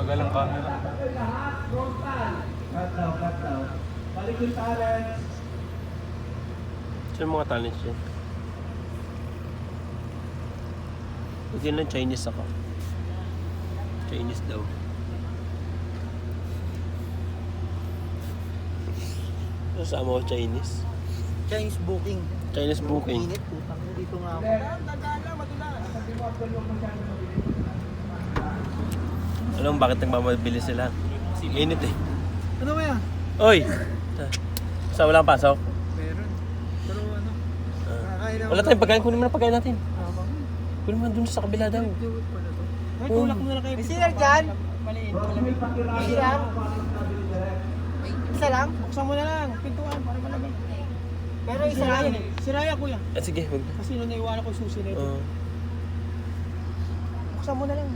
Bagal ang camera. Cut daw. Balik yung talent. Sino mga talents yun? Hindi lang Chinese ako. Chinese daw. Kasama ko Chinese. Chinese booking. Chinese booking. Init, putang ina dito nga ako. Alam mo bakit nagmamabili sila? Init eh. Ano kaya? Oy! Sa walang pasok? Meron. Pero ano? Nakakain ako. Wala tayong pagkain. Kunin mo na pagkain natin. Habang. Kunin mo na dun sa kabila daw. Ay, tulak mo na lang kayo. May sinar dyan? Maliit. Isa lang? Isa lang? Buksan mo na lang. Pintuan para malamig. Pero isa lang. Siraya kuya. Sige, wag na. Kasi nung naiwanan ko yung susi na ito. Oo. Buksan mo na lang.